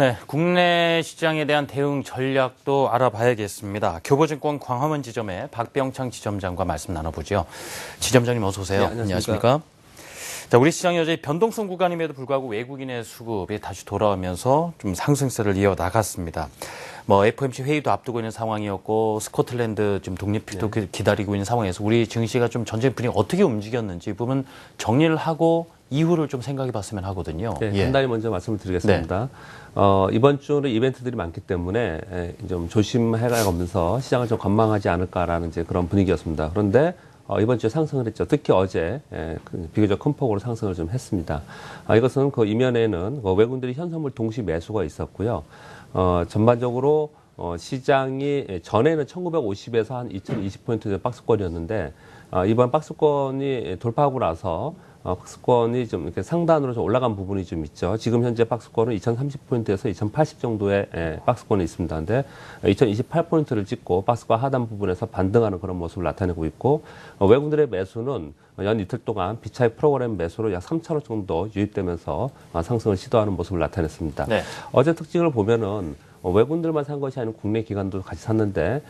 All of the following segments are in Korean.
네, 국내 시장에 대한 대응 전략도 알아봐야겠습니다. 교보증권 광화문 지점의 박병창 지점장과 말씀 나눠보죠. 지점장님 어서 오세요. 네, 안녕하십니까. 자, 우리 시장이 여전히 변동성 구간임에도 불구하고 외국인의 수급이 다시 돌아오면서 좀 상승세를 이어나갔습니다. FOMC 회의도 앞두고 있는 상황이었고 스코틀랜드 지금 독립일도 기다리고 있는 상황에서 우리 증시가 좀 전체 분위기 어떻게 움직였는지 이 부분 정리를 하고 이후를 좀 생각해 봤으면 하거든요. 네, 간단히 먼저 말씀을 드리겠습니다. 이번 주는 이벤트들이 많기 때문에 좀 조심해가면서 시장을 좀 관망하지 않을까라는 이제 그런 분위기였습니다. 그런데 이번 주에 상승을 했죠. 특히 어제 비교적 큰 폭으로 상승을 좀 했습니다. 이것은 그 이면에는 외국인들이 현선물 동시 매수가 있었고요. 전반적으로 시장이 전에는 1950에서 한 2020포인트 박스권이었는데 이번 박스권이 돌파하고 나서 박스권이 좀 이렇게 상단으로 좀 올라간 부분이 좀 있죠. 지금 현재 박스권은 2030포인트에서 2080 정도의 박스권이 있습니다. 근데 2028포인트를 찍고 박스권 하단 부분에서 반등하는 그런 모습을 나타내고 있고 외국인들의 매수는 연 이틀 동안 비차익 프로그램 매수로 약 3천억 정도 유입되면서 상승을 시도하는 모습을 나타냈습니다. 네. 어제 특징을 보면은 외국인들만 산 것이 아니고 국내 기관도 같이 샀는데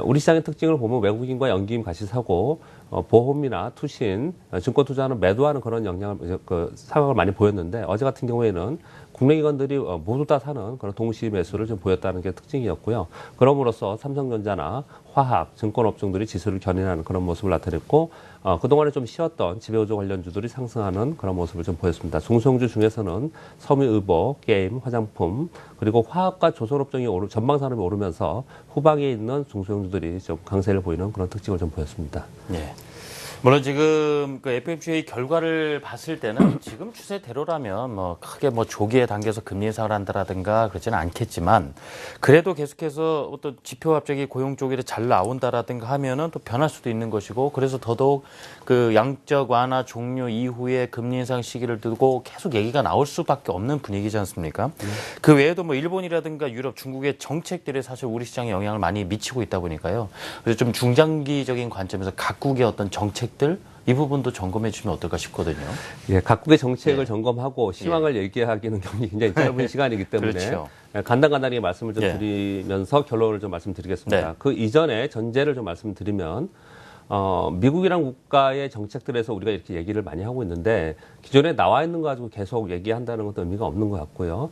우리 시장의 특징을 보면 외국인과 연기임 같이 사고 보험이나 투신, 증권 투자는 매도하는 그런 영향을 상황을 많이 보였는데 어제 같은 경우에는 국내 기관들이 모두 다 사는 그런 동시 매수를 좀 보였다는 게 특징이었고요. 그럼으로써 삼성전자나 화학, 증권업종들이 지수를 견인하는 그런 모습을 나타냈고 그동안에 좀 쉬었던 지배구조 관련주들이 상승하는 그런 모습을 좀 보였습니다. 중소형주 중에서는 섬유의복, 게임, 화장품 그리고 화학과 조선업종이 전방산업이 오르면서 후방에 있는 중소형주들이 좀 강세를 보이는 그런 특징을 좀 보였습니다. 네. 물론 지금 그 FOMC 회의 결과를 봤을 때는 지금 추세대로라면 크게 조기에 당겨서 금리 인상을 한다라든가 그렇지는 않겠지만 그래도 계속해서 어떤 지표 갑자기 고용 쪽이 잘 나온다라든가 하면은 또 변할 수도 있는 것이고 그래서 더더욱 그 양적 완화 종료 이후에 금리 인상 시기를 두고 계속 얘기가 나올 수밖에 없는 분위기지 않습니까? 그 외에도 일본이라든가 유럽, 중국의 정책들이 사실 우리 시장에 영향을 많이 미치고 있다 보니까요. 그래서 좀 중장기적인 관점에서 각국의 어떤 정책 이 부분도 점검해 주시면 어떨까 싶거든요. 예, 각국의 정책을 점검하고 시황을 얘기하기는 굉장히 짧은 시간이기 때문에 그렇죠. 간단하게 말씀을 좀 드리면서 결론을 좀 말씀드리겠습니다. 그 이전에 전제를 좀 말씀드리면 미국이란 국가의 정책들에서 우리가 이렇게 얘기를 많이 하고 있는데 기존에 나와 있는 거 가지고 계속 얘기한다는 것도 의미가 없는 것 같고요.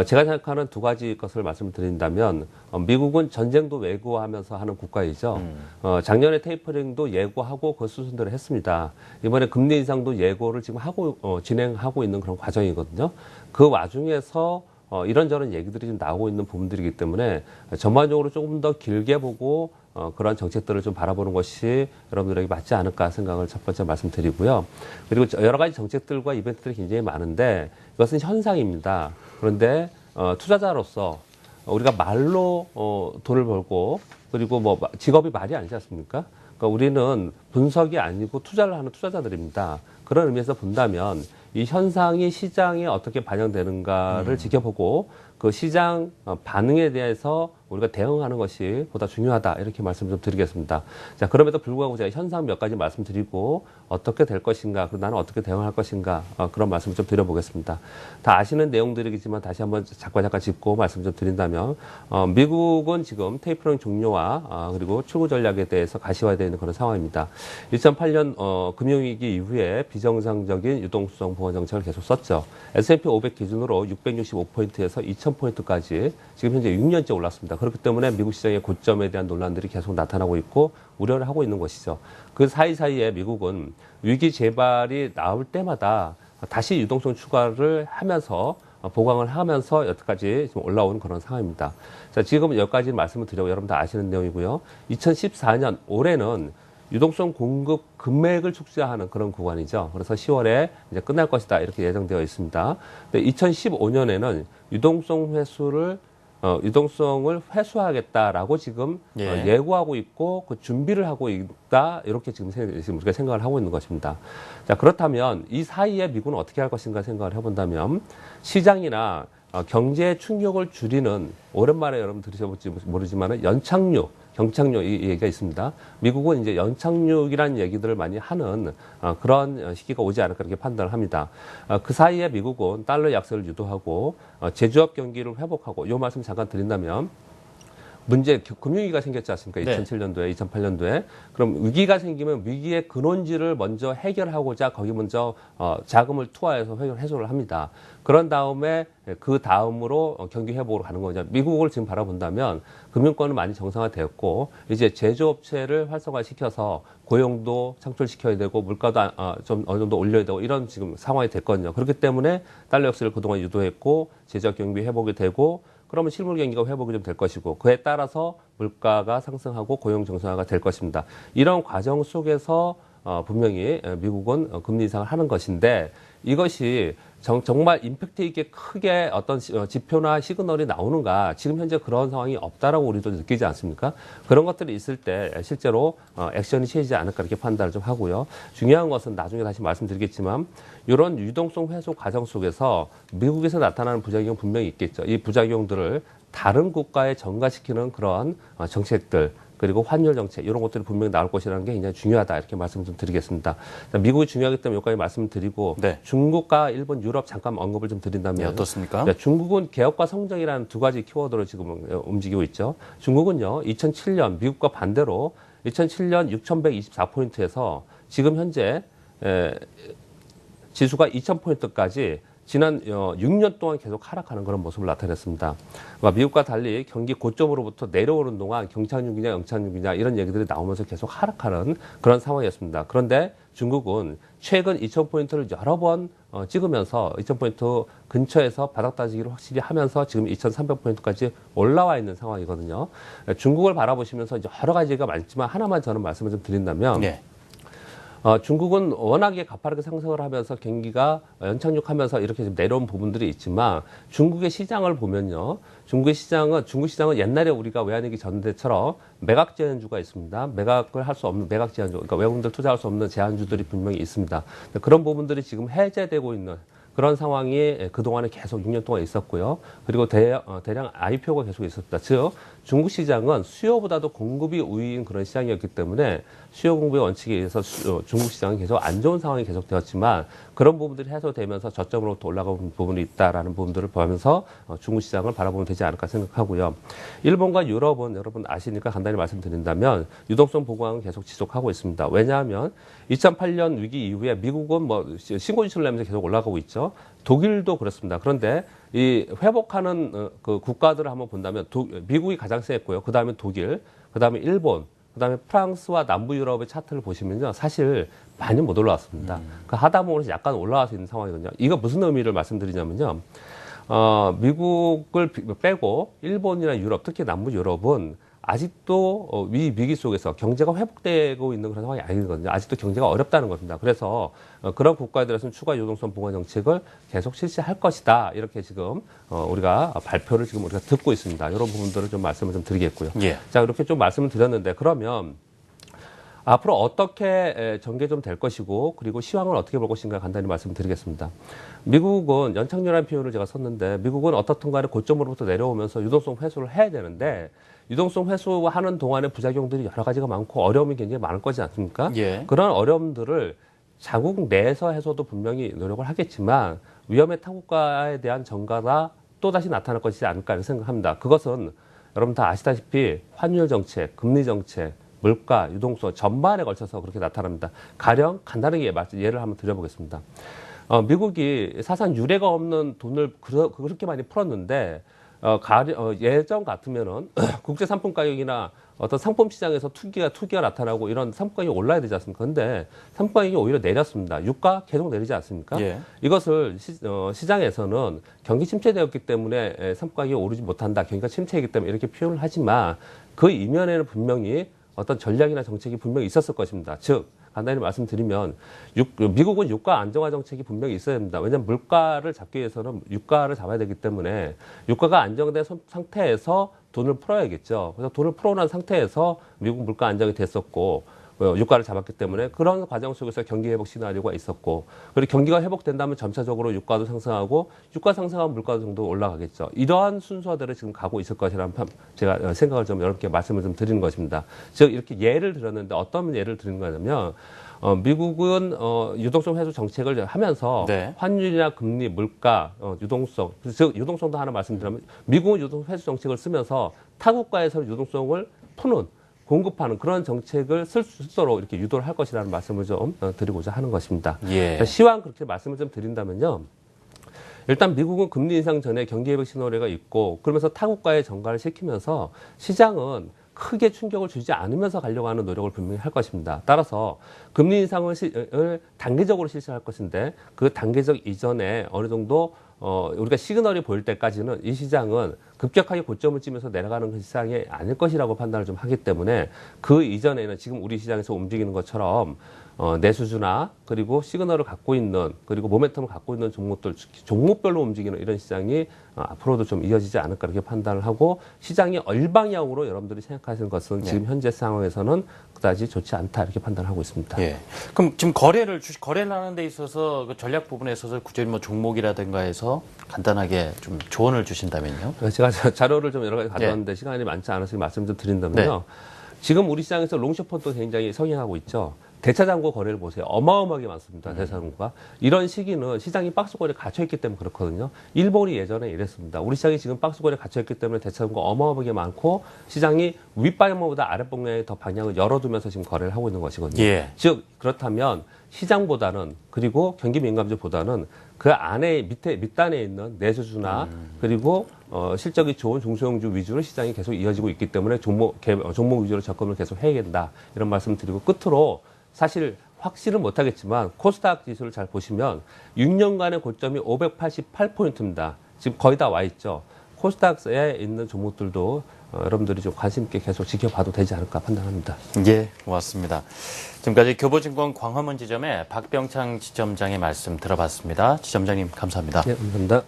제가 생각하는 두 가지 것을 말씀드린다면 미국은 전쟁도 외구하면서 하는 국가이죠. 작년에 테이퍼링도 예고하고 그 수순대로 했습니다. 이번에 금리 인상도 예고를 지금 진행하고 있는 그런 과정이거든요. 그 와중에서 이런저런 얘기들이 좀 나오고 있는 부분들이기 때문에 전반적으로 조금 더 길게 보고 그런 정책들을 좀 바라보는 것이 여러분들에게 맞지 않을까 생각을 첫 번째 말씀드리고요. 그리고 여러 가지 정책들과 이벤트들이 굉장히 많은데 이것은 현상입니다. 그런데 투자자로서 우리가 말로 돈을 벌고 그리고 직업이 말이 아니지 않습니까? 그러니까 우리는 분석이 아니고 투자를 하는 투자자들입니다. 그런 의미에서 본다면 이 현상이 시장에 어떻게 반영되는가를 지켜보고 그 시장 반응에 대해서 우리가 대응하는 것이 보다 중요하다 이렇게 말씀 좀 드리겠습니다. 자, 그럼에도 불구하고 제가 현상 몇 가지 말씀드리고 어떻게 될 것인가 그리고 나는 어떻게 대응할 것인가 그런 말씀을 좀 드려보겠습니다. 다 아시는 내용들이겠지만 다시 한번 잠깐 짚고 말씀 좀 드린다면 미국은 지금 테이퍼링 종료와 그리고 출구 전략에 대해서 가시화되어 있는 그런 상황입니다. 2008년 금융위기 이후에 비정상적인 유동성 보완 정책을 계속 썼죠. S&P 500 기준으로 665포인트에서 2000포인트까지 지금 현재 6년째 올랐습니다. 그렇기 때문에 미국 시장의 고점에 대한 논란들이 계속 나타나고 있고 우려를 하고 있는 것이죠. 그 사이사이에 미국은 위기 재발이 나올 때마다 다시 유동성 추가를 하면서 보강을 하면서 여태까지 좀 올라온 그런 상황입니다. 자, 지금 여기까지 말씀을 드리고 여러분 다 아시는 내용이고요. 2014년 올해는 유동성 공급 금액을 축소하는 그런 구간이죠. 그래서 10월에 이제 끝날 것이다 이렇게 예정되어 있습니다. 근데 2015년에는 유동성을 회수하겠다라고 지금 예고하고 있고 그 준비를 하고 있다 이렇게 지금 우리가 생각을 하고 있는 것입니다. 자, 그렇다면 이 사이에 미국은 어떻게 할 것인가 생각을 해본다면 시장이나 경제 충격을 줄이는 오랜만에 여러분 들으셔볼지 모르지만 연착륙, 경착륙 이 얘기가 있습니다. 미국은 이제 연착륙이라는 얘기들을 많이 하는 그런 시기가 오지 않을까 이렇게 판단을 합니다. 그 사이에 미국은 달러 약세를 유도하고 제조업 경기를 회복하고 이 말씀 잠깐 드린다면 금융위기가 생겼지 않습니까? 네. 2007년도에, 2008년도에. 그럼 위기가 생기면 위기의 근원지를 먼저 해결하고자 거기 먼저 자금을 투하해서 해소를 합니다. 그런 다음에 그 다음으로 경기 회복으로 가는 거죠. 미국을 지금 바라본다면 금융권은 많이 정상화되었고 이제 제조업체를 활성화시켜서 고용도 창출시켜야 되고 물가도 좀 어느 정도 올려야 되고 이런 지금 상황이 됐거든요. 그렇기 때문에 달러 역세를 그동안 유도했고 제조업 경기 회복이 되고 그러면 실물 경기가 회복이 좀 될 것이고 그에 따라서 물가가 상승하고 고용 정상화가 될 것입니다. 이런 과정 속에서 분명히 미국은 금리 인상을 하는 것인데 이것이 정말 임팩트 있게 크게 어떤 지표나 시그널이 나오는가 지금 현재 그런 상황이 없다라고 우리도 느끼지 않습니까? 그런 것들이 있을 때 실제로 액션이 취해지지 않을까 이렇게 판단을 좀 하고요. 중요한 것은 나중에 다시 말씀드리겠지만 이런 유동성 회복 과정 속에서 미국에서 나타나는 부작용 분명히 있겠죠. 이 부작용들을 다른 국가에 전가시키는 그런 정책들 그리고 환율 정책 이런 것들이 분명히 나올 것이라는 게 굉장히 중요하다 이렇게 말씀을 좀 드리겠습니다. 미국이 중요하기 때문에 여기까지 말씀을 드리고 네. 중국과 일본, 유럽 잠깐 언급을 좀 드린다면 네, 어떻습니까? 중국은 개혁과 성장이라는 두 가지 키워드로 지금 움직이고 있죠. 중국은요 2007년 미국과 반대로 2007년 6,124포인트에서 지금 현재 지수가 2,000포인트까지 지난 6년 동안 계속 하락하는 그런 모습을 나타냈습니다. 그러니까 미국과 달리 경기 고점으로부터 내려오는 동안 경착륙이냐 영착륙이냐 이런 얘기들이 나오면서 계속 하락하는 그런 상황이었습니다. 그런데 중국은 최근 2,000포인트를 여러 번 찍으면서 2,000포인트 근처에서 바닥 다지기를 확실히 하면서 지금 2,300포인트까지 올라와 있는 상황이거든요. 중국을 바라보시면서 여러 가지가 많지만 하나만 저는 말씀을 좀 드린다면 네. 중국은 워낙에 가파르게 상승을 하면서 경기가 연착륙하면서 이렇게 좀 내려온 부분들이 있지만 중국의 시장을 보면요. 중국 시장은 옛날에 우리가 외환위기 전대처럼 매각 제한주가 있습니다. 매각을 할 수 없는 매각 제한주, 그러니까 외국인들 투자할 수 없는 제한주들이 분명히 있습니다. 그런 부분들이 지금 해제되고 있는 그런 상황이 그동안에 계속 6년 동안 있었고요. 그리고 대량 IPO가 계속 있었다. 즉 중국 시장은 수요보다도 공급이 우위인 그런 시장이었기 때문에 수요 공급의 원칙에 의해서 중국 시장은 계속 안 좋은 상황이 계속되었지만 그런 부분들이 해소되면서 저점으로부터 올라가는 부분이 있다라는 부분들을 보면서 중국 시장을 바라보면 되지 않을까 생각하고요. 일본과 유럽은 여러분 아시니까 간단히 말씀드린다면 유동성 보강은 계속 지속하고 있습니다. 왜냐하면 2008년 위기 이후에 미국은 신고 지수를 내면서 계속 올라가고 있죠. 독일도 그렇습니다. 그런데 이 회복하는 그 국가들을 한번 본다면 미국이 가장 세했고요. 그 다음에 독일, 그 다음에 일본, 그 다음에 프랑스와 남부 유럽의 차트를 보시면요. 사실 많이 못 올라왔습니다. 그 하다못해 약간 올라와서 있는 상황이거든요. 이거 무슨 의미를 말씀드리냐면요. 미국을 빼고 일본이나 유럽, 특히 남부 유럽은 아직도 이 위기 속에서 경제가 회복되고 있는 그런 상황이 아니거든요. 아직도 경제가 어렵다는 겁니다. 그래서 그런 국가들에서는 추가 유동성 보완 정책을 계속 실시할 것이다. 이렇게 지금 우리가 발표를 지금 우리가 듣고 있습니다. 이런 부분들을 좀 말씀을 좀 드리겠고요. 예. 자, 이렇게 좀 말씀을 드렸는데 그러면 앞으로 어떻게 전개 좀 될 것이고 그리고 시황을 어떻게 볼 것인가 간단히 말씀드리겠습니다. 미국은 연착륙이라는 표현을 제가 썼는데 미국은 어떻든 간에 고점으로부터 내려오면서 유동성 회수를 해야 되는데 유동성 회수하는 동안에 부작용들이 여러 가지가 많고 어려움이 굉장히 많을 거지 않습니까? 예. 그런 어려움들을 자국 내에서 해서도 분명히 노력을 하겠지만 위험의 타국가에 대한 전가가 또다시 나타날 것이지 않을까 생각합니다. 그것은 여러분 다 아시다시피 환율 정책, 금리 정책, 물가, 유동성 전반에 걸쳐서 그렇게 나타납니다. 가령 간단하게 예를 한번 드려보겠습니다. 미국이 사상 유례가 없는 돈을 그렇게 많이 풀었는데 예전 같으면은 국제 상품 가격이나 어떤 상품 시장에서 투기가 나타나고 이런 상품 가격이 올라야 되지 않습니까? 근데 상품 가격이 오히려 내렸습니다. 유가 계속 내리지 않습니까? 예. 이것을 시장에서는 경기 침체되었기 때문에 상품 가격이 오르지 못한다. 경기가 침체이기 때문에 이렇게 표현을 하지만 그 이면에는 분명히 어떤 전략이나 정책이 분명히 있었을 것입니다. 즉 간단히 말씀드리면 미국은 유가 안정화 정책이 분명히 있어야 됩니다. 왜냐하면 물가를 잡기 위해서는 유가를 잡아야 되기 때문에 유가가 안정된 상태에서 돈을 풀어야겠죠. 그래서 돈을 풀어놓은 상태에서 미국 물가 안정이 됐었고 유가를 잡았기 때문에 그런 과정 속에서 경기 회복 시나리오가 있었고, 그리고 경기가 회복된다면 점차적으로 유가도 상승하고, 유가 상승하면 물가도 정도 올라가겠죠. 이러한 순서대로 지금 가고 있을 것이라는 제가 생각을 좀 여러분께 말씀을 좀 드리는 것입니다. 즉 이렇게 예를 들었는데 어떤 예를 드리는 거냐면, 미국은 유동성 회수 정책을 하면서 네. 환율이나 금리, 물가, 유동성, 즉 유동성도 하나 말씀드리면, 미국은 유동성 회수 정책을 쓰면서 타국가에서 유동성을 푸는, 공급하는 그런 정책을 쓸 수 있도록 이렇게 유도를 할 것이라는 말씀을 좀 드리고자 하는 것입니다. 예. 시황 그렇게 말씀을 좀 드린다면요. 일단 미국은 금리 인상 전에 경기 회복 시나리오가 있고, 그러면서 타국가의 전가를 시키면서 시장은 크게 충격을 주지 않으면서 가려고 하는 노력을 분명히 할 것입니다. 따라서 금리 인상을 단계적으로 실시할 것인데, 그 단계적 이전에 어느 정도 우리가 시그널이 보일 때까지는 이 시장은 급격하게 고점을 찍으면서 내려가는 그 시장이 아닐 것이라고 판단을 좀 하기 때문에, 그 이전에는 지금 우리 시장에서 움직이는 것처럼 내수주나 그리고 시그널을 갖고 있는, 그리고 모멘텀을 갖고 있는 종목들, 종목별로 움직이는 이런 시장이 앞으로도 좀 이어지지 않을까 이렇게 판단을 하고, 시장이 얼방향으로 여러분들이 생각하시는 것은 지금 현재 상황에서는 그다지 좋지 않다 이렇게 판단을 하고 있습니다. 예. 그럼 지금 거래를 하는 데 있어서 그 전략 부분에 있어서 구체적인 뭐 종목이라든가 해서 간단하게 좀 조언을 주신다면요. 제가 자료를 좀 여러 가지 가져왔는데 시간이 많지 않아서 말씀 좀 드린다면요. 네. 지금 우리 시장에서 롱숏펀도 굉장히 성행하고 있죠. 대차장고 거래를 보세요. 어마어마하게 많습니다. 대차장고가. 이런 시기는 시장이 박스권에 갇혀있기 때문에 그렇거든요. 일본이 예전에 이랬습니다. 우리 시장이 지금 박스권에 갇혀있기 때문에 대차장고가 어마어마하게 많고, 시장이 윗방향보다 아랫방향에 더 방향을 열어두면서 지금 거래를 하고 있는 것이거든요. 예. 즉 그렇다면 시장보다는, 그리고 경기 민감주보다는 그 안에 밑단에 있는 내수주나 그리고 실적이 좋은 중소형주 위주로 시장이 계속 이어지고 있기 때문에 종목 위주로 접근을 계속 해야 된다, 이런 말씀 드리고, 끝으로 사실 확실은 못하겠지만 코스닥 지수를 잘 보시면 6년간의 고점이 588포인트입니다. 지금 거의 다 와 있죠. 코스닥에 있는 종목들도 여러분들이 좀 관심 있게 계속 지켜봐도 되지 않을까 판단합니다. 예, 고맙습니다. 지금까지 교보증권 광화문 지점의 박병창 지점장의 말씀 들어봤습니다. 지점장님 감사합니다. 네, 감사합니다.